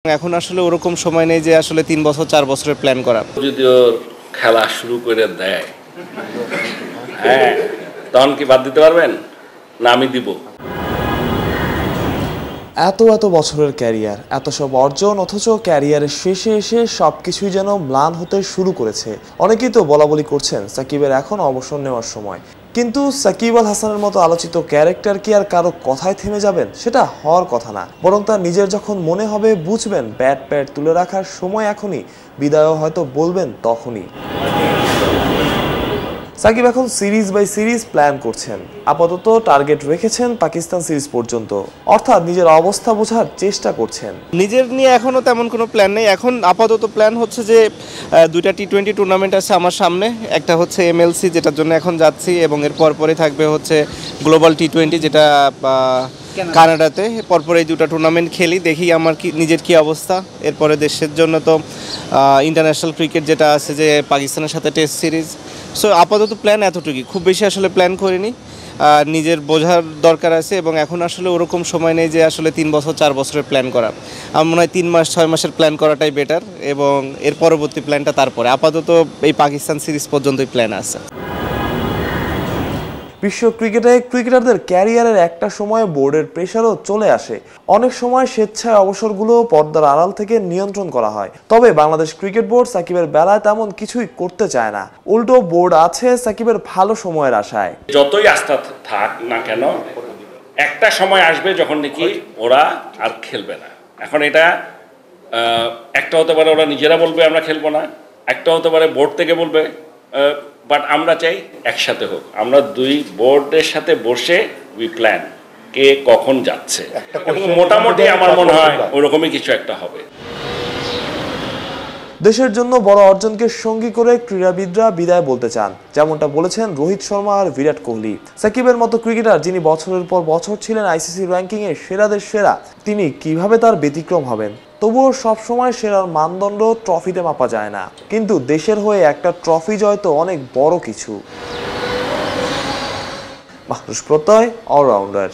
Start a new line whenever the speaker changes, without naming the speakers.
এখন আসলে ওরকম সময় নেই যে আসলে 3 বছর 4 বছরের প্ল্যান করা।
যদি ওর খেলা শুরু করে দেয়, হ্যাঁ, তখন কি বাদ দিতে পারবেন? না আমি দিব।
এত বছরের ক্যারিয়ার, এত সব অর্জন, অথচ ক্যারিয়ারের শেষে এসে সবকিছুই যেন ম্লান হতে শুরু করেছে। অনেকেই তো বলাবলি করছেন সাকিবের এখন অবসর নেওয়ার সময়, কিন্তু সাকিব আল হাসানের মতো আলোচিত ক্যারেক্টার কি আর কারো কথায় থেমে যাবেন? সেটা হওয়ার কথা না, বরং তার নিজের যখন মনে হবে বুঝবেন ব্যাট প্যাট তুলে রাখার সময় এখনই, বিদায়ও হয়তো বলবেন তখনই। সাকিব এখন সিরিজ বাই সিরিজ প্ল্যান করছেন, আপাতত টার্গেট রেখেছেন পাকিস্তান সিরিজ পর্যন্ত, অর্থাৎ নিজের অবস্থা বোঝার চেষ্টা করছেন।
নিজের নিয়ে এখনও তেমন কোনো প্ল্যান নেই। এখন আপাতত প্ল্যান হচ্ছে যে 2টা টি-20 টুর্নামেন্ট আছে আমার সামনে। একটা হচ্ছে MLC, যেটার জন্য এখন যাচ্ছি, এবং এর পরপরই থাকবে হচ্ছে গ্লোবাল টি-20, যেটা কানাডাতে। পরপর এই 2টা টুর্নামেন্ট খেলি, দেখি আমার নিজের কি অবস্থা। এরপরে দেশের জন্য তো ইন্টারন্যাশনাল ক্রিকেট যেটা আছে, যে পাকিস্তানের সাথে টেস্ট সিরিজ। সো আপাতত প্ল্যান এতটুকুই, খুব বেশি আসলে প্ল্যান করিনি। নিজের বোঝার দরকার আছে, এবং এখন আসলে ওরকম সময় নেই যে আসলে 3 বছর 4 বছরের প্ল্যান করা। আমার মনে হয় 3 মাস 6 মাসের প্ল্যান করাটাই বেটার, এবং এর পরবর্তী প্ল্যানটা তারপরে। আপাতত এই পাকিস্তান সিরিজ পর্যন্তই প্ল্যান আছে।
বিশ্ব ক্রিকেটে ক্রিকেটারদের ক্যারিয়ারের একটা সময় বোর্ডের প্রেশারও চলে আসে। অনেক সময় স্বেচ্ছায় অবসরগুলো পর্দার আড়াল থেকে নিয়ন্ত্রণ করা হয়। তবে বাংলাদেশ ক্রিকেট বোর্ড সাকিবের বেলায় তেমন কিছুই করতে চায় না, উল্টো বোর্ড আছে সাকিবের ভালো সময়ের আশায়।
যতই আস্থা থাক না কেন, একটা সময় আসবে যখন নাকি ওরা আর খেলবে না। এখন এটা একটা হতে পারে ওরা নিজেরা বলবে আমরা খেলবো না, একটা হতে পারে বোর্ড থেকে বলবে, বাট আমরা চাই একসাথে হোক। আমরা দুই বোর্ডের সাথে বসে উই প্ল্যান কে কখন যাচ্ছে, মোটামুটি আমার মনে হয় ওরকমই কিছু একটা হবে।
দেশের জন্য বড় অর্জনকে সঙ্গী করে ক্রীড়াবিদরা বিদায় বলতে চান, যেমনটা বলেছেন রোহিত শর্মা আর বিরাট কোহলি। সাকিবের মতো ক্রিকেটার যিনি বছরের পর বছর ছিলেন ICC র্যাঙ্কিংয়ে সেরাদের সেরা, তিনি কিভাবে তার ব্যতিক্রম হবেন? তবুও সবসময় সেরার মানদণ্ড ট্রফিতে মাপা যায় না, কিন্তু দেশের হয়ে একটা ট্রফি জয় তো অনেক বড় কিছু। মাহরুষ প্রত্যয়, অলরাউন্ডার।